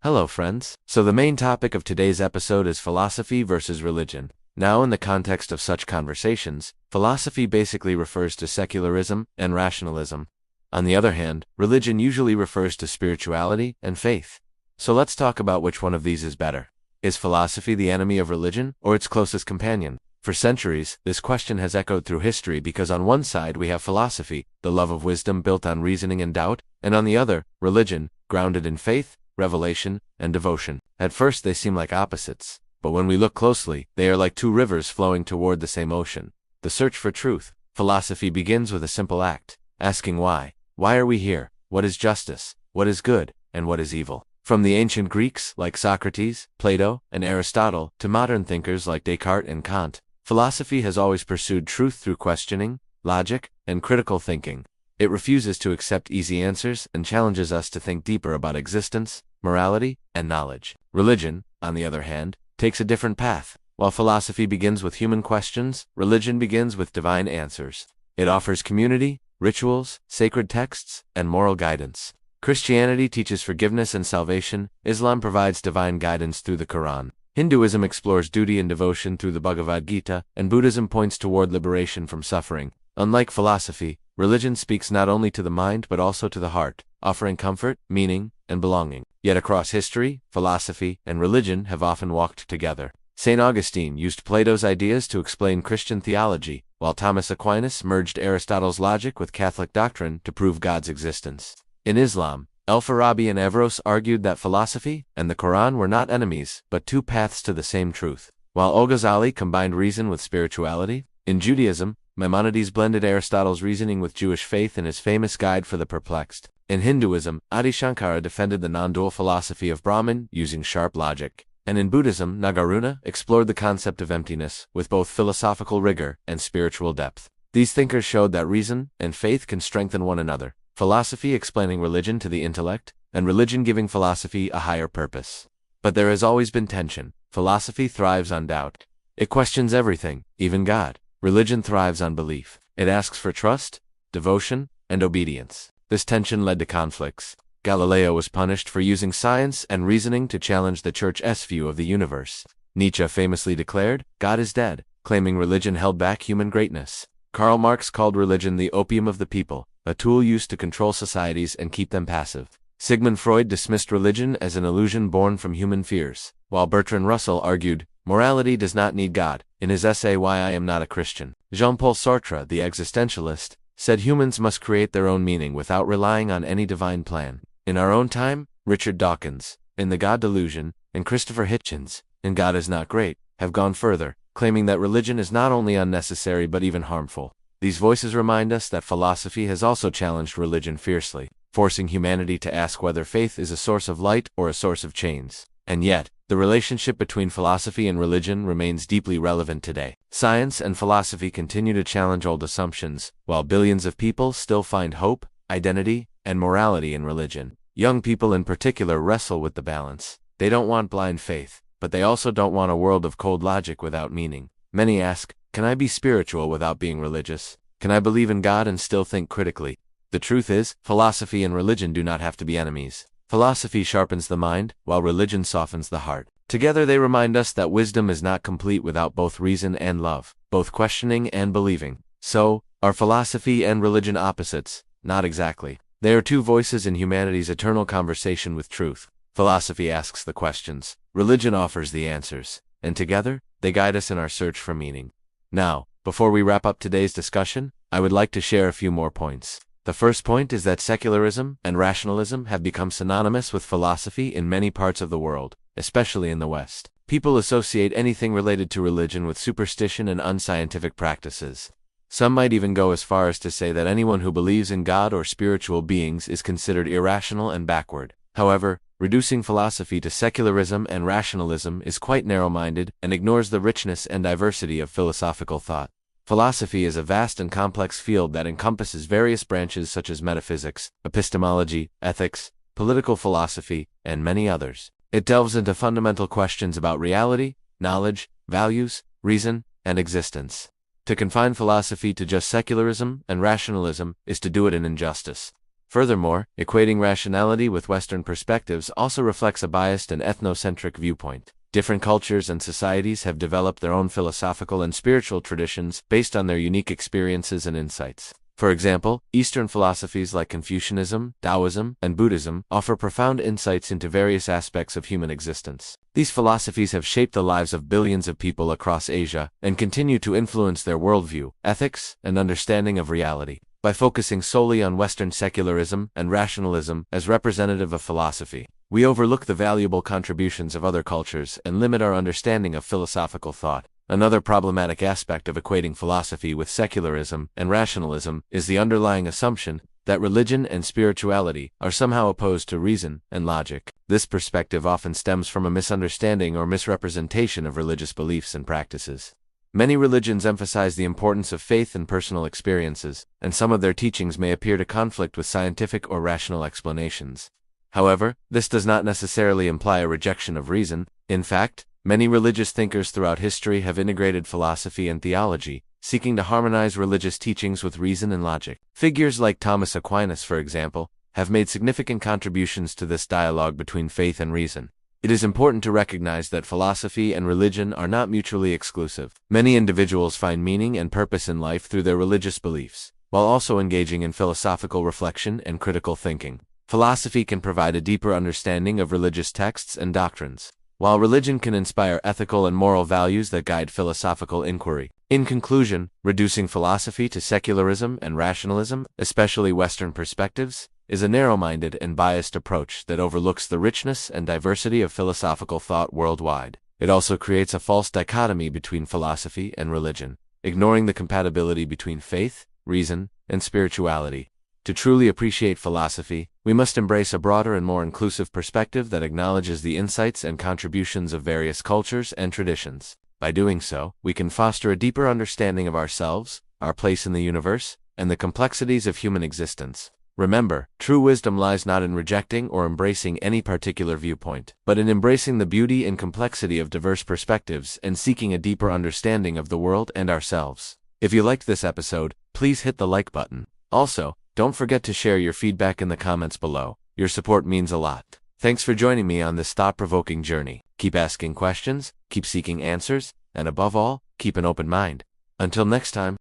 Hello, friends. So the main topic of today's episode is philosophy versus religion. Now, in the context of such conversations, philosophy basically refers to secularism and rationalism. On the other hand, religion usually refers to spirituality and faith. So let's talk about which one of these is better. Is philosophy the enemy of religion or its closest companion? For centuries, this question has echoed through history because on one side we have philosophy, the love of wisdom built on reasoning and doubt, and on the other, religion, grounded in faith, revelation, and devotion. At first they seem like opposites, but when we look closely, they are like two rivers flowing toward the same ocean. The search for truth. Philosophy begins with a simple act, asking why. Why are we here? What is justice? What is good? And what is evil? From the ancient Greeks like Socrates, Plato, and Aristotle to modern thinkers like Descartes and Kant, philosophy has always pursued truth through questioning, logic, and critical thinking. It refuses to accept easy answers and challenges us to think deeper about existence, morality, and knowledge. Religion, on the other hand, takes a different path. While philosophy begins with human questions, religion begins with divine answers. It offers community, rituals, sacred texts, and moral guidance. Christianity teaches forgiveness and salvation, Islam provides divine guidance through the Quran. Hinduism explores duty and devotion through the Bhagavad Gita, and Buddhism points toward liberation from suffering. Unlike philosophy, religion speaks not only to the mind but also to the heart, offering comfort, meaning, and belonging. Yet across history, philosophy and religion have often walked together. St. Augustine used Plato's ideas to explain Christian theology, while Thomas Aquinas merged Aristotle's logic with Catholic doctrine to prove God's existence. In Islam, Al-Farabi and Averroes argued that philosophy and the Quran were not enemies, but two paths to the same truth. While Al-Ghazali combined reason with spirituality, in Judaism, Maimonides blended Aristotle's reasoning with Jewish faith in his famous Guide for the Perplexed. In Hinduism, Adi Shankara defended the non-dual philosophy of Brahman using sharp logic. And in Buddhism, Nagarjuna explored the concept of emptiness with both philosophical rigor and spiritual depth. These thinkers showed that reason and faith can strengthen one another. Philosophy explaining religion to the intellect, and religion giving philosophy a higher purpose. But there has always been tension. Philosophy thrives on doubt. It questions everything, even God. Religion thrives on belief. It asks for trust, devotion, and obedience. This tension led to conflicts. Galileo was punished for using science and reasoning to challenge the Church's view of the universe. Nietzsche famously declared, "God is dead," claiming religion held back human greatness. Karl Marx called religion the opium of the people, a tool used to control societies and keep them passive. Sigmund Freud dismissed religion as an illusion born from human fears, while Bertrand Russell argued, "Morality does not need God," in his essay Why I Am Not a Christian. Jean-Paul Sartre, the existentialist, said humans must create their own meaning without relying on any divine plan. In our own time, Richard Dawkins, in The God Delusion, and Christopher Hitchens, in God Is Not Great, have gone further, claiming that religion is not only unnecessary but even harmful. These voices remind us that philosophy has also challenged religion fiercely, forcing humanity to ask whether faith is a source of light or a source of chains. And yet, the relationship between philosophy and religion remains deeply relevant today. Science and philosophy continue to challenge old assumptions, while billions of people still find hope, identity, and morality in religion. Young people in particular wrestle with the balance. They don't want blind faith, but they also don't want a world of cold logic without meaning. Many ask, can I be spiritual without being religious? Can I believe in God and still think critically? The truth is, philosophy and religion do not have to be enemies. Philosophy sharpens the mind, while religion softens the heart. Together they remind us that wisdom is not complete without both reason and love, both questioning and believing. So, are philosophy and religion opposites? Not exactly. They are two voices in humanity's eternal conversation with truth. Philosophy asks the questions, religion offers the answers, and together, they guide us in our search for meaning. Now, before we wrap up today's discussion, I would like to share a few more points. The first point is that secularism and rationalism have become synonymous with philosophy in many parts of the world, especially in the West. People associate anything related to religion with superstition and unscientific practices. Some might even go as far as to say that anyone who believes in God or spiritual beings is considered irrational and backward. However, reducing philosophy to secularism and rationalism is quite narrow-minded and ignores the richness and diversity of philosophical thought. Philosophy is a vast and complex field that encompasses various branches such as metaphysics, epistemology, ethics, political philosophy, and many others. It delves into fundamental questions about reality, knowledge, values, reason, and existence. To confine philosophy to just secularism and rationalism is to do it an injustice. Furthermore, equating rationality with Western perspectives also reflects a biased and ethnocentric viewpoint. Different cultures and societies have developed their own philosophical and spiritual traditions based on their unique experiences and insights. For example, Eastern philosophies like Confucianism, Taoism, and Buddhism offer profound insights into various aspects of human existence. These philosophies have shaped the lives of billions of people across Asia and continue to influence their worldview, ethics, and understanding of reality. By focusing solely on Western secularism and rationalism as representative of philosophy, we overlook the valuable contributions of other cultures and limit our understanding of philosophical thought. Another problematic aspect of equating philosophy with secularism and rationalism is the underlying assumption that religion and spirituality are somehow opposed to reason and logic. This perspective often stems from a misunderstanding or misrepresentation of religious beliefs and practices. Many religions emphasize the importance of faith and personal experiences, and some of their teachings may appear to conflict with scientific or rational explanations. However, this does not necessarily imply a rejection of reason. In fact, many religious thinkers throughout history have integrated philosophy and theology, seeking to harmonize religious teachings with reason and logic. Figures like Thomas Aquinas, for example, have made significant contributions to this dialogue between faith and reason. It is important to recognize that philosophy and religion are not mutually exclusive. Many individuals find meaning and purpose in life through their religious beliefs, while also engaging in philosophical reflection and critical thinking. Philosophy can provide a deeper understanding of religious texts and doctrines, while religion can inspire ethical and moral values that guide philosophical inquiry. In conclusion, reducing philosophy to secularism and rationalism, especially Western perspectives, is a narrow-minded and biased approach that overlooks the richness and diversity of philosophical thought worldwide. It also creates a false dichotomy between philosophy and religion, ignoring the compatibility between faith, reason, and spirituality. To truly appreciate philosophy, we must embrace a broader and more inclusive perspective that acknowledges the insights and contributions of various cultures and traditions. By doing so, we can foster a deeper understanding of ourselves, our place in the universe, and the complexities of human existence. Remember, true wisdom lies not in rejecting or embracing any particular viewpoint, but in embracing the beauty and complexity of diverse perspectives and seeking a deeper understanding of the world and ourselves. If you liked this episode, please hit the like button. Also, don't forget to share your feedback in the comments below. Your support means a lot. Thanks for joining me on this thought-provoking journey. Keep asking questions, keep seeking answers, and above all, keep an open mind. Until next time.